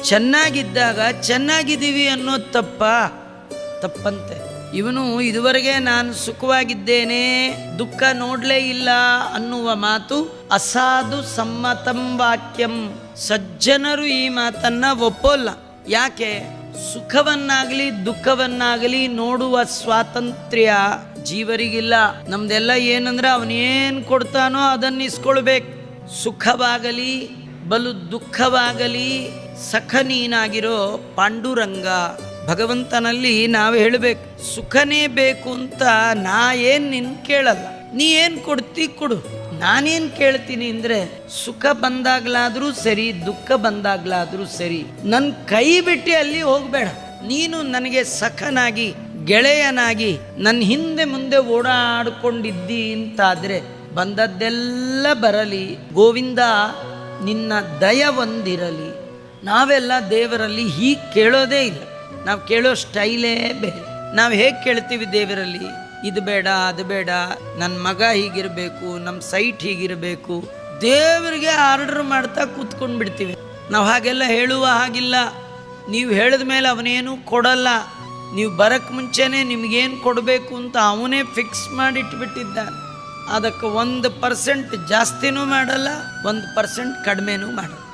ಚೆನ್ನಾಗಿದ್ದಾಗ ಚೆನ್ನಾಗಿದ್ದೀವಿ ಅನ್ನೋದು ತಪ್ಪಂತೆ. ಇವನು ಇದುವರೆಗೆ ನಾನು ಸುಖವಾಗಿದ್ದೇನೆ, ದುಃಖ ನೋಡ್ಲೇ ಇಲ್ಲ ಅನ್ನುವ ಮಾತು ಅಸಾಧು ಸಮ್ಮತಂ ವಾಕ್ಯಂ. ಸಜ್ಜನರು ಈ ಮಾತನ್ನ ಒಪ್ಪೋಲ್ಲ. ಯಾಕೆ? ಸುಖವನ್ನಾಗಲಿ ದುಃಖವನ್ನಾಗಲಿ ನೋಡುವ ಸ್ವಾತಂತ್ರ್ಯ ಜೀವರಿಗಿಲ್ಲ. ನಮ್ದೆಲ್ಲ ಏನಂದ್ರೆ ಅವನೇನು ಕೊಡ್ತಾನೋ ಅದನ್ನ ಇಸ್ಕೊಳ್ಬೇಕು. ಸುಖವಾಗಲಿ ಬಲು ದುಃಖವಾಗಲಿ ಸಖ ನೀನಾಗಿರೋ ಪಾಂಡುರಂಗ. ಭಗವಂತನಲ್ಲಿ ನಾವು ಹೇಳಬೇಕು, ಸುಖನೇ ಬೇಕು ಅಂತ ನಾ ಏನು ನಿನ್ನ ಕೇಳಲ್ಲ, ನೀ ಏನು ಕೊಡ್ತಿ ಕೊಡು. ನಾನೇನು ಕೇಳ್ತೀನಿ ಅಂದರೆ ಸುಖ ಬಂದಾಗ್ಲಾದರೂ ಸರಿ, ದುಃಖ ಬಂದಾಗ್ಲಾದರೂ ಸರಿ, ನನ್ನ ಕೈ ಬಿಟ್ಟು ಅಲ್ಲಿ ಹೋಗಬೇಡ. ನೀನು ನನಗೆ ಸಖನಾಗಿ ಗೆಳೆಯನಾಗಿ ನನ್ನ ಹಿಂದೆ ಮುಂದೆ ಓಡಾಡಿಕೊಂಡಿದ್ದಿ ಅಂತಾದರೆ ಬಂದದ್ದೆಲ್ಲ ಬರಲಿ, ಗೋವಿಂದ ನಿನ್ನ ದಯ ಹೊಂದಿರಲಿ. ನಾವೆಲ್ಲ ದೇವರಲ್ಲಿ ಹೀಗೆ ಕೇಳೋದೇ ಇಲ್ಲ. ನಾವು ಕೇಳೋ ಸ್ಟೈಲೇ ಬೇರೆ. ನಾವು ಹೇಗೆ ಕೇಳ್ತೀವಿ ದೇವರಲ್ಲಿ? ಇದು ಬೇಡ, ಅದು ಬೇಡ, ನನ್ನ ಮಗ ಹೀಗಿರಬೇಕು, ನಮ್ಮ ಸೈಟ್ ಹೀಗಿರಬೇಕು, ದೇವರಿಗೆ ಆರ್ಡರ್ ಮಾಡ್ತಾ ಕೂತ್ಕೊಂಡು ಬಿಡ್ತೀವಿ. ನಾವು ಹಾಗೆಲ್ಲ ಹೇಳುವ ಹಾಗಿಲ್ಲ. ನೀವು ಹೇಳಿದ ಮೇಲೆ ಅವನೇನು ಕೊಡಲ್ಲ. ನೀವು ಬರೋಕ್ಕೆ ಮುಂಚೆನೇ ನಿಮಗೇನು ಕೊಡಬೇಕು ಅಂತ ಅವನೇ ಫಿಕ್ಸ್ ಮಾಡಿಟ್ಬಿಟ್ಟಿದ್ದಾನೆ. ಅದಕ್ಕೆ 1% ಜಾಸ್ತಿನೂ ಮಾಡಲ್ಲ, 1% ಕಡಿಮೆನೂ ಮಾಡಲ್ಲ.